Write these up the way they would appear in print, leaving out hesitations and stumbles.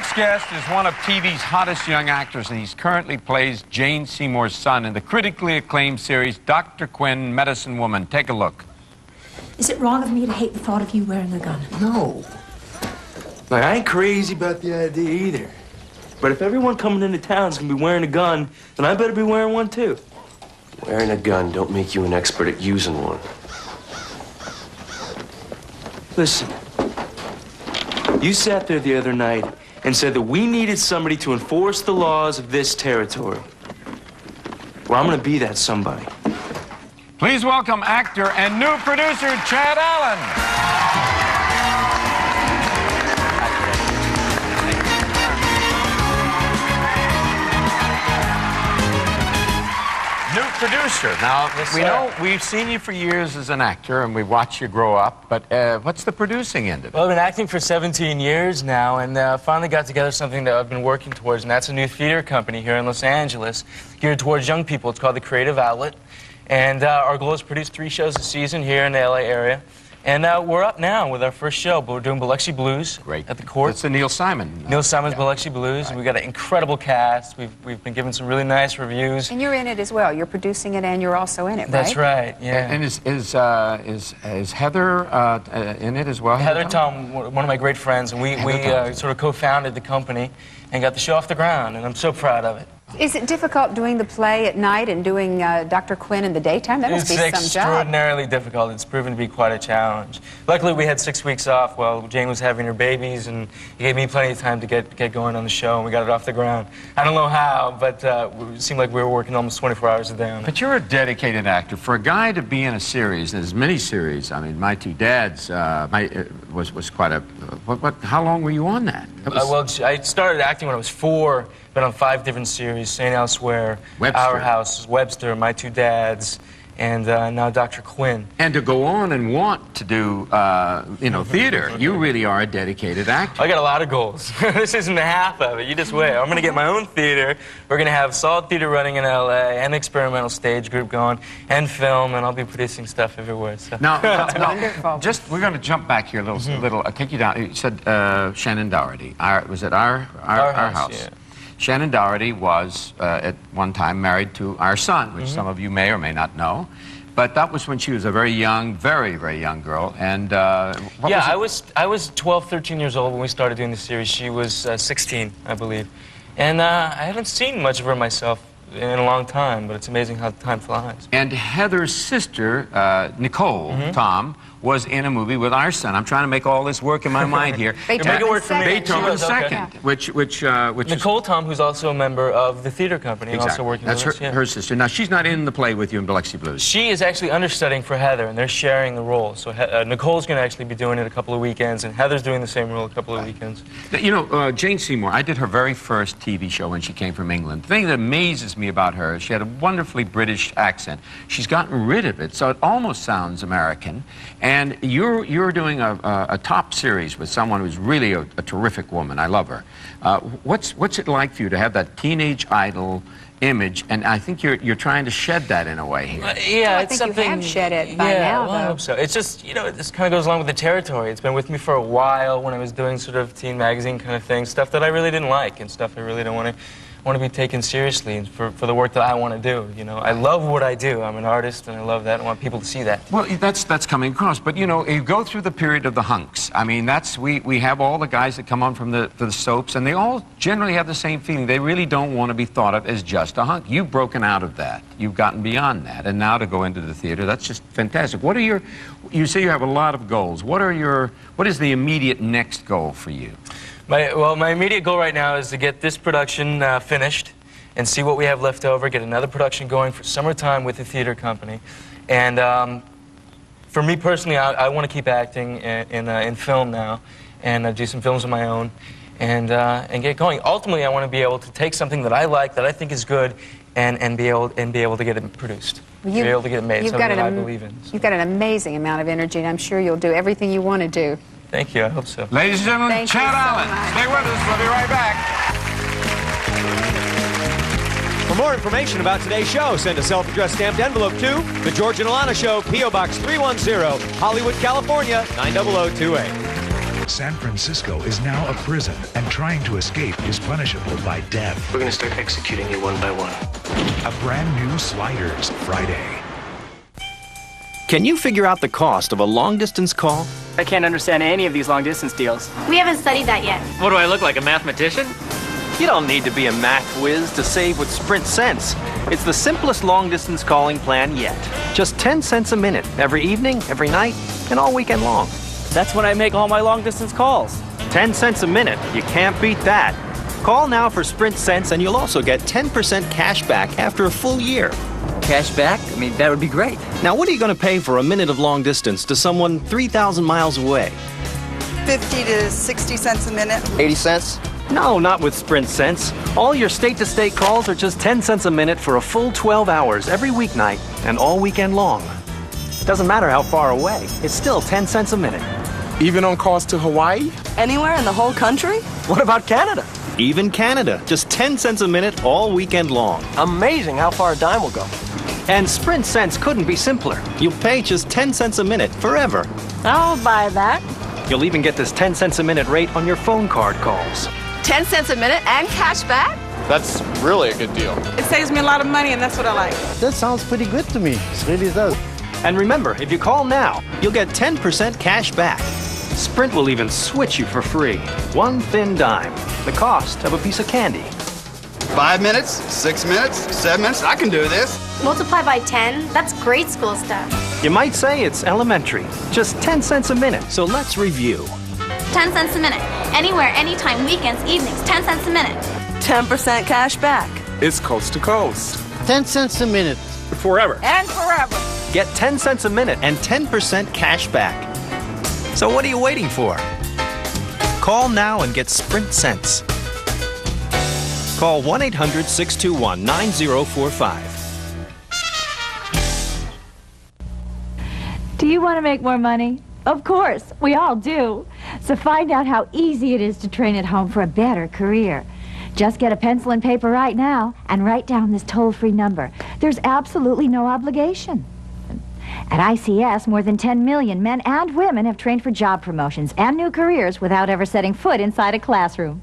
next guest is one of TV's hottest young actors, and he currently plays Jane Seymour's son in the critically acclaimed series Dr. Quinn, Medicine Woman. Take a look. Is it wrong of me to hate the thought of you wearing a gun? No. Like, I ain't crazy about the idea either. But if everyone coming into town is gonna be wearing a gun, then I better be wearing one too. Wearing a gun don't make you an expert at using one. Listen, you sat there the other night and said that we needed somebody to enforce the laws of this territory. Well, I'm gonna be that somebody. Please welcome actor and new producer Chad Allen. New producer. Now, we know we've seen you for years as an actor, and we've watched you grow up, but what's the producing end of it? Well, I've been acting for 17 years now, and finally got together something that I've been working towards, and that's a new theater company here in Los Angeles, geared towards young people. It's called The Creative Outlet, and our goal is to produce 3 shows a season here in the LA area. And we're up now with our first show. We're doing Biloxi Blues at the Court. It's the Neil Simon. Neil Simon's Biloxi Blues. Right. And we've got an incredible cast. We've been given some really nice reviews. And you're in it as well. You're producing it and you're also in it, right? That's right, yeah. And is Heather in it as well? Heather Tom, one of my great friends, and we sort of co-founded the company and got the show off the ground, and I'm so proud of it. Is it difficult doing the play at night and doing Dr. Quinn in the daytime? That must be some job. It's extraordinarily difficult. It's proven to be quite a challenge. Luckily, we had 6 weeks off while Jane was having her babies, and it gave me plenty of time to get going on the show, and we got it off the ground. I don't know how, but it seemed like we were working almost 24 hours a day on it. But you're a dedicated actor. For a guy to be in a series, there's many series. I mean, My Two Dads was quite a... how long were you on that? Well, I started acting when I was 4. Been on 5 different series: St. Elsewhere, Our House, Webster, My Two Dads, and now Dr. Quinn. And to go on and want to do, theater, you really are a dedicated actor. I got a lot of goals. This isn't half of it. You just wait. I'm going to get my own theater. We're going to have solid theater running in LA, and experimental stage group going, and film, and I'll be producing stuff everywhere. So. Now, we're going to jump back here a little. I'll take you down. You said Shannon Doherty. Was it Our House? Yeah. Shannon Doherty was, at one time, married to our son, which some of you may or may not know. But that was when she was a very young, very, very young girl. And I was 12, 13 years old when we started doing the series. She was 16, I believe. And I haven't seen much of her myself in a long time, but it's amazing how time flies. And Heather's sister, Nicole, Tom, was in a movie with our son. I'm trying to make all this work in my mind here. Beethoven Second, which Nicole Tom, who's also a member of the theater company, and also working with us. Her sister. Now, she's not in the play with you in Biloxi Blues. She is actually understudying for Heather, and they're sharing the role. So Nicole's going to actually be doing it a couple of weekends, and Heather's doing the same role a couple of weekends. You know, Jane Seymour, I did her very first TV show when she came from England. The thing that amazes me about her is she had a wonderfully British accent. She's gotten rid of it, so it almost sounds American. And you're doing a top series with someone who's really a terrific woman. I love her. What's it like for you to have that teenage idol image? And I think you're trying to shed that in a way here. Yeah, I think you have shed it by now, though. I hope so. It's just, this kind of goes along with the territory. It's been with me for a while when I was doing sort of teen magazine kind of thing, stuff that I really didn't like and stuff I really don't want to be taken seriously for the work that I want to do. I love what I do. I'm an artist, and I love that. I want people to see that. Well, that's coming across. But you go through the period of the hunks. I mean, we have all the guys that come on from the soaps, and they all generally have the same feeling. They really don't want to be thought of as just a hunk. You've broken out of that. You've gotten beyond that, and now to go into the theater, that's just fantastic. What are you say you have a lot of goals. What is the immediate next goal for you? My immediate goal right now is to get this production finished and see what we have left over, get another production going for summertime with the theater company. And for me personally, I want to keep acting in film now and do some films of my own and get going. Ultimately, I want to be able to take something that I like, that I think is good, and be able to get it produced. Be able to get it made, something that I believe in. So. You've got an amazing amount of energy, and I'm sure you'll do everything you want to do. Thank you. I hope so. Ladies and gentlemen, Chad Allen. Stay with us. We'll be right back. For more information about today's show, send a self-addressed stamped envelope to The George and Alana Show, P.O. Box 310, Hollywood, California, 90028. San Francisco is now a prison, and trying to escape is punishable by death. We're gonna start executing you one by one. A brand new Sliders, Friday. Can you figure out the cost of a long-distance call? I can't understand any of these long-distance deals. We haven't studied that yet. What do I look like, a mathematician? You don't need to be a math whiz to save with Sprint Cents. It's the simplest long-distance calling plan yet. Just 10 cents a minute, every evening, every night, and all weekend long. That's when I make all my long-distance calls. 10 cents a minute. You can't beat that. Call now for Sprint Cents, and you'll also get 10% cash back after a full year. Cash back? I mean, that would be great. Now, what are you going to pay for a minute of long distance to someone 3,000 miles away? 50 to 60 cents a minute. 80 cents? No, not with Sprint Cents. All your state-to-state calls are just 10 cents a minute for a full 12 hours every weeknight and all weekend long. Doesn't matter how far away, it's still 10 cents a minute. Even on calls to Hawaii? Anywhere in the whole country? What about Canada? Even Canada, just 10 cents a minute all weekend long. Amazing how far a dime will go. And Sprint Cents couldn't be simpler. You'll pay just 10 cents a minute forever. I'll buy that. You'll even get this 10 cents a minute rate on your phone card calls. 10 cents a minute and cash back? That's really a good deal. It saves me a lot of money, and that's what I like. That sounds pretty good to me. It really does. And remember, if you call now, you'll get 10% cash back. Sprint will even switch you for free. One thin dime. The cost of a piece of candy. 5 minutes, 6 minutes, 7 minutes, I can do this. Multiply by 10? That's grade school stuff. You might say it's elementary. Just 10 cents a minute. So let's review. 10 cents a minute. Anywhere, anytime, weekends, evenings, 10 cents a minute. 10% cash back. It's coast to coast. 10 cents a minute. Forever. And forever. Get 10 cents a minute and 10% cash back. So what are you waiting for? Call now and get Sprint Cents. Call 1-800-621-9045. Do you want to make more money? Of course, we all do. So find out how easy it is to train at home for a better career. Just get a pencil and paper right now and write down this toll-free number. There's absolutely no obligation. At ICS, more than 10 million men and women have trained for job promotions and new careers without ever setting foot inside a classroom.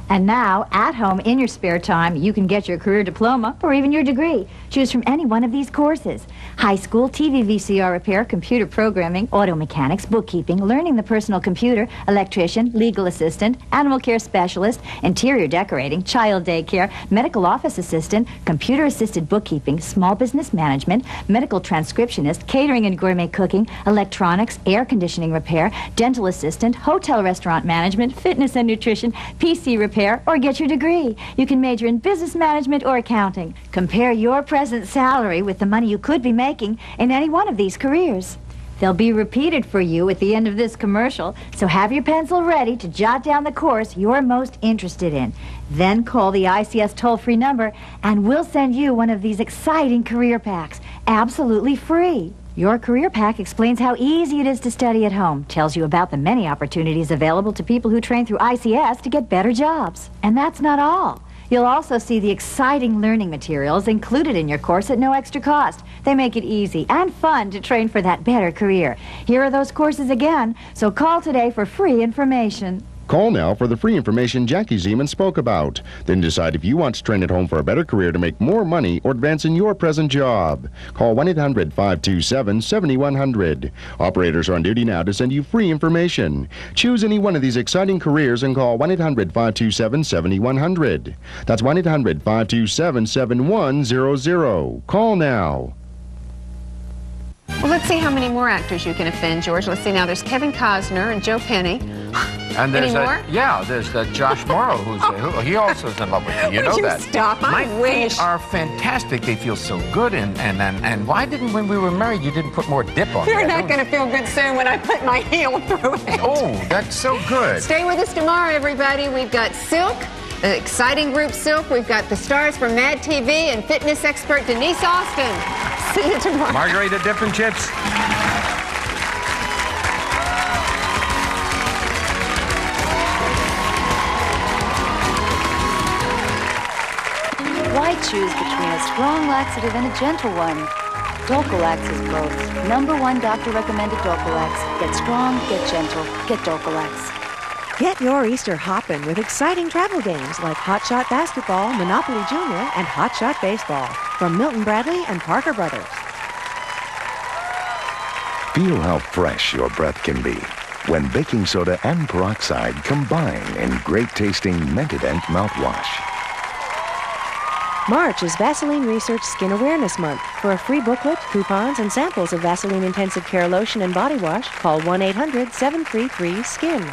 And now, at home, in your spare time, you can get your career diploma or even your degree. Choose from any one of these courses. High school, TV VCR repair, computer programming, auto mechanics, bookkeeping, learning the personal computer, electrician, legal assistant, animal care specialist, interior decorating, child daycare, medical office assistant, computer-assisted bookkeeping, small business management, medical transcriptionist, catering and gourmet cooking, electronics, air conditioning repair, dental assistant, hotel restaurant management, fitness and nutrition, PC repair, or get your degree. You can major in business management or accounting. Compare your present salary with the money you could be making in any one of these careers. They'll be repeated for you at the end of this commercial, so have your pencil ready to jot down the course you're most interested in. Then call the ICS toll-free number, and we'll send you one of these exciting career packs, absolutely free. Your career pack explains how easy it is to study at home, tells you about the many opportunities available to people who train through ICS to get better jobs. And that's not all. You'll also see the exciting learning materials included in your course at no extra cost. They make it easy and fun to train for that better career. Here are those courses again, so call today for free information. Call now for the free information Jackie Zeman spoke about. Then decide if you want to train at home for a better career to make more money or advance in your present job. Call 1-800-527-7100. Operators are on duty now to send you free information. Choose any one of these exciting careers and call 1-800-527-7100. That's 1-800-527-7100. Call now. Well, let's see how many more actors you can offend, George. Let's see now. There's Kevin Costner and Joe Penny. And there's Any more? There's Josh Morrow, he also is in love with you. You know Would you that. stop? My I wish. feet are fantastic. They feel so good. And why didn't, when we were married, you didn't put more dip on? You're not going to feel good soon when I put my heel through it. Oh, that's so good. Stay with us tomorrow, everybody. We've got Silk, the exciting group Silk. We've got the stars from Mad TV and fitness expert Denise Austin. See you tomorrow. Margarita dip and chips. Why choose between a strong laxative and a gentle one? Dulcolax is both. #1 doctor recommended Dulcolax. Get strong, get gentle, get Dulcolax. Get your Easter hoppin' with exciting travel games like Hot Shot Basketball, Monopoly Junior, and Hot Shot Baseball from Milton Bradley and Parker Brothers. Feel how fresh your breath can be when baking soda and peroxide combine in great-tasting Mentadent mouthwash. March is Vaseline Research Skin Awareness Month. For a free booklet, coupons, and samples of Vaseline Intensive Care Lotion and Body Wash, call 1-800-733-SKIN.